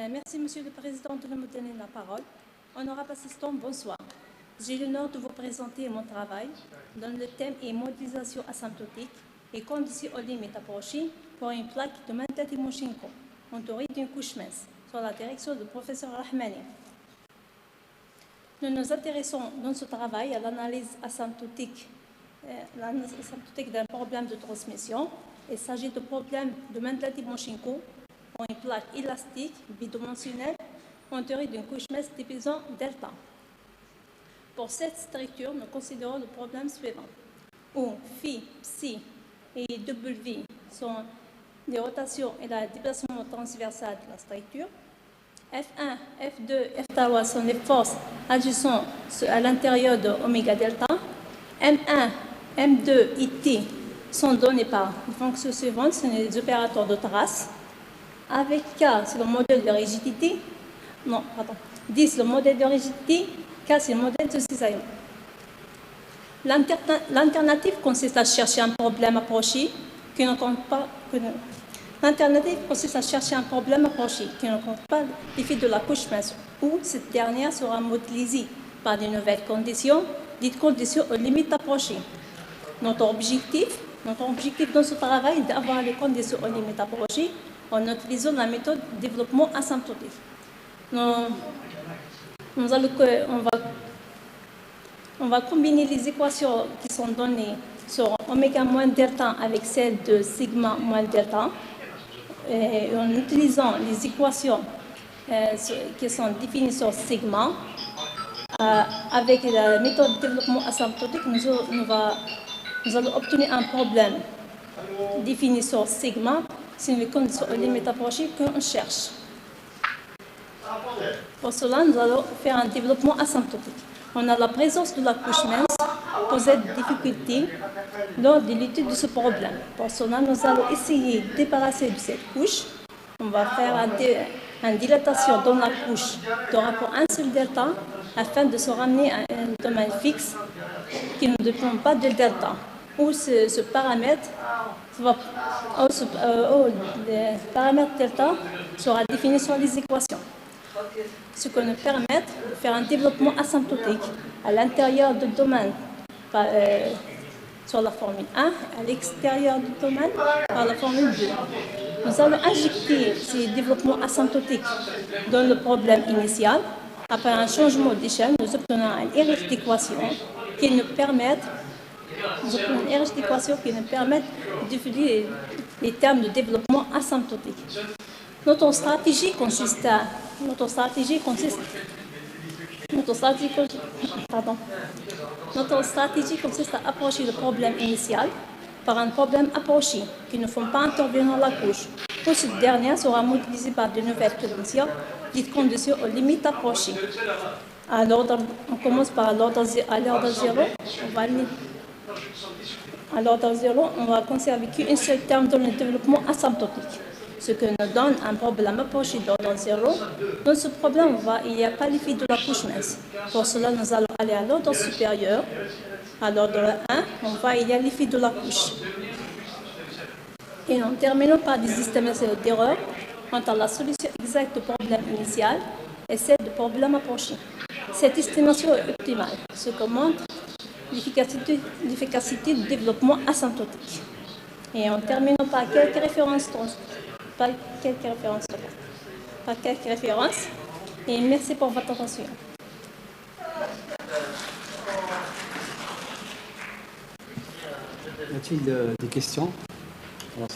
Merci, Monsieur le Président, de me donner la parole. Honorable assistant, bonsoir. J'ai l'honneur de vous présenter mon travail dont le thème est modélisation asymptotique et conditions aux limites approchées pour une plaque de Mantat Timoshenko, entourée d'une couche mince, sur la direction du professeur Rahmani. Nous nous intéressons dans ce travail à l'analyse asymptotique d'un problème de transmission. Il s'agit de problème de Mantat Timoshenko pour une plaque élastique bidimensionnelle entourée d'une couche mince d'épuisant delta. Pour cette structure, nous considérons le problème suivant, où phi, psi et w sont les rotations et le déplacement transversal de la structure. F1, F2, F3 sont les forces agissant à l'intérieur de oméga delta. M1, M2 et T sont donnés par les fonctions suivantes, ce sont les opérateurs de trace. Avec K, c'est le modèle de rigidité. Non, pardon. 10, le modèle de rigidité. K, c'est le modèle de cisaillement. L'alternative consiste à chercher un problème approché qui ne compte pas. L'alternative consiste à chercher un problème approché qui ne compte pas l'effet de la couche mince, où cette dernière sera modélisée par de nouvelles conditions, dites conditions aux limites approchées. Notre objectif dans ce travail est d'avoir les conditions aux limites approchées en utilisant la méthode de développement asymptotique. On va combiner les équations qui sont données sur oméga moins delta avec celles de sigma moins delta, et en utilisant les équations qui sont définies sur sigma, avec la méthode de développement asymptotique, nous allons obtenir un problème défini sur sigma, c'est une condition aux limites approchées qu'on cherche. Pour cela, nous allons faire un développement asymptotique. On a la présence de la couche mince posait des difficultés lors de l'étude de ce problème. Pour cela, nous allons essayer de débarrasser de cette couche. On va faire une dilatation dans la couche de rapport 1 sur delta afin de se ramener à un domaine fixe qui ne dépend pas de delta, où ce paramètre delta sera défini sur les équations. Ce qui nous permet de faire un développement asymptotique à l'intérieur du domaine sur la formule 1, à l'extérieur du domaine par la formule 2. Nous allons injecter ces développements asymptotiques dans le problème initial. Après un changement d'échelle, nous obtenons une RH d'équation qui nous permet de définir les termes de développement asymptotique. Notre stratégie consiste à approcher le problème initial par un problème approché qui ne font pas intervenir la couche. Pour cette dernière sera modélisée par de nouvelles conditions, dites conditions aux limites approchées. On commence par l'ordre 0. À l'ordre 0, on va conserver qu'un seul terme dans le développement asymptotique, ce qui nous donne un problème approché d'ordre 0. Dans ce problème, il n'y a pas l'effet de la couche mince. Pour cela, nous allons aller à l'ordre supérieur. À l'ordre 1, il y a l'effet de la couche. Et nous terminons par des estimations d'erreur entre la solution exacte du problème initial et celle du problème approché. Cette estimation est optimale, ce qui montre l'efficacité du développement asymptotique. Et en terminant par quelques références. Et merci pour votre attention. Y a-t-il des questions?